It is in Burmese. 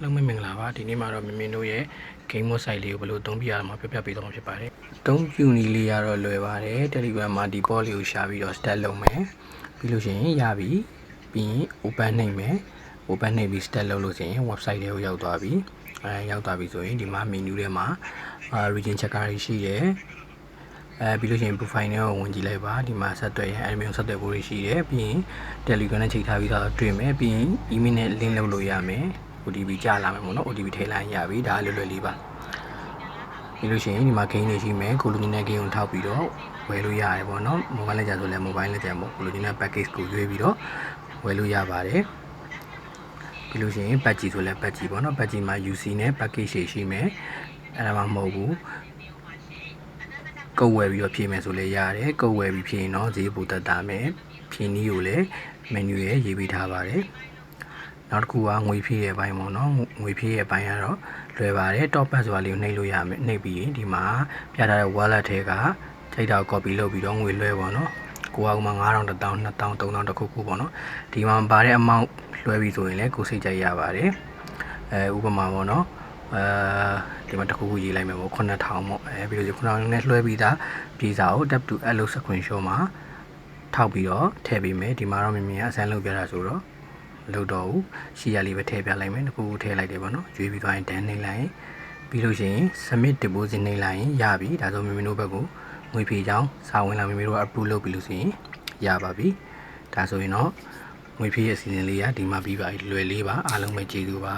လုံးမင်္ဂလာပါဒီနေ့မှာတော့မင်းတို့ရဲ့ game mode site လေးကိုဘယ်လိုအသုံးပြရမှာပြပေးသွားမှာဖြစ်ပါတယ်အသုံးပြုနည်းလေးကတော့လွယ်ပါတယ် Telegram မှာဒီ bot လေးကိုရှာပြီးတော့ start လုပ်မယ်ပြီးလို့ရှိရင်ရပြီပြီးရင် open နှိပ်မယ် open နှိပ်ပြီး start လုပ်လို့ရှိရင် website လေးကိုရောက်သွားပြီရောက်သွားပြီဆိုရင်ဒီမှာ menu ထဲမှာregion checker ရှိတယ်ပြီးလို့ရှိရင် profile နဲ့ဝင်ကြည့်လိုက်ပါဒီမှာဆက်သွယ်ရန် admin ဆက်သွယ်ဖို့ရှိတယ်ပြီးရင် Telegram နဲ့ချိန်ထားပြီးတော့တွေ့မယ်ပြီးရင် email နဲ့ link လုပ်လို့ရမယ် OTP ကြာလာမယ်ပေါ့နော် OTP ထည့်လိုက်ရပြီဒါလွယ်လွယ်လေးပါပြီးလို့ရှိရင်ဒီမှာ game တွေရှိမယ်ကိုလိုနီနဲ့ game ကိုထောက်ပြီးတော့ဝယ်လို့ရတယ်ပေါ့နော် mobile legend ဆိုလဲ mobile legend ပေါ့ကိုလိုနီနဲ့ package ကိုရွေးပြီးတော့ဝယ်လို့ရပါတယ်ပြီးလို့ရှိရင် patch ဆိုလဲ patch ပေါ့နော် patch မှာ UC နဲ့ package ရှိမယ်အဲ့ဒါမှမဟုတ်ဘူးကုတ်ဝယ်ပြီးတော့ဖြည့်မယ်ဆိုလဲရတယ်ကုတ်ဝယ်ပြီးဖြည့်ရင်တော့ဈေးပိုတက်တာမယ်ဖြည့်နည်းကိုလည်း menu ရဲ့ရေးပေးထားပါတယ်နောက်တစ်ခုကငွေဖြည့်ရဲ့အပိုင်းပေါ့နော်ငွေဖြည့်ရဲ့အပိုင်းကတော့လွယ်ပါတယ် top up ဆိုတာလေးကိုနှိပ်လို့ရမယ်နှိပ်ပြီးရင်ဒီမှာပြထားတဲ့ wallet ထဲကချိန်တာ copy လုပ်ပြီးတော့ငွေလွှဲပေါ့နော်ကိုကမှ9000 1000 2000 3000တခုခုပေါ့နော်ဒီမှာပါတဲ့ amount လွှဲပြီးဆိုရင်လည်းကိုစိတ်ကြိုက်ရပါတယ်ဥပမာပေါ့နော်ဒီမှာတခုခုရေးလိုက်မယ်ပေါ့9000ပေါ့ပြီးလို့9000နဲ့လွှဲပြီးသားပြေစာကို tap to add လို့ screenshot မှာထောက်ပြီးတော့ထည့်ပေးမယ်ဒီမှာတော့မြင်မြင်အဆန်းလုပ်ပြတာဆိုတော့လို့တော့ရှီရလေးပဲထည့်ပြလိုက်မယ်တခုခုထည့်လိုက်တယ်ပေါ့နော်ရွေးပြီးသွားရင် done နှိပ်လိုက်ရင်ပြီးလို့ရှိရင် submit deposit နှိပ်လိုက်ရင်ရပြီဒါဆိုမိမိတို့ဘက်ကိုငွေဖြည့်ကြောင်းစာဝင်လာမိမိတို့ approve လုပ်ပြီးလို့ဆိုရင်ရပါပြီဒါဆိုရင်တော့ငွေဖြည့်ရဲ့အစီအစဉ်လေးကဒီမှာပြီးပါပြီလွယ်လေးပါအားလုံးပဲကျေးဇူးပါ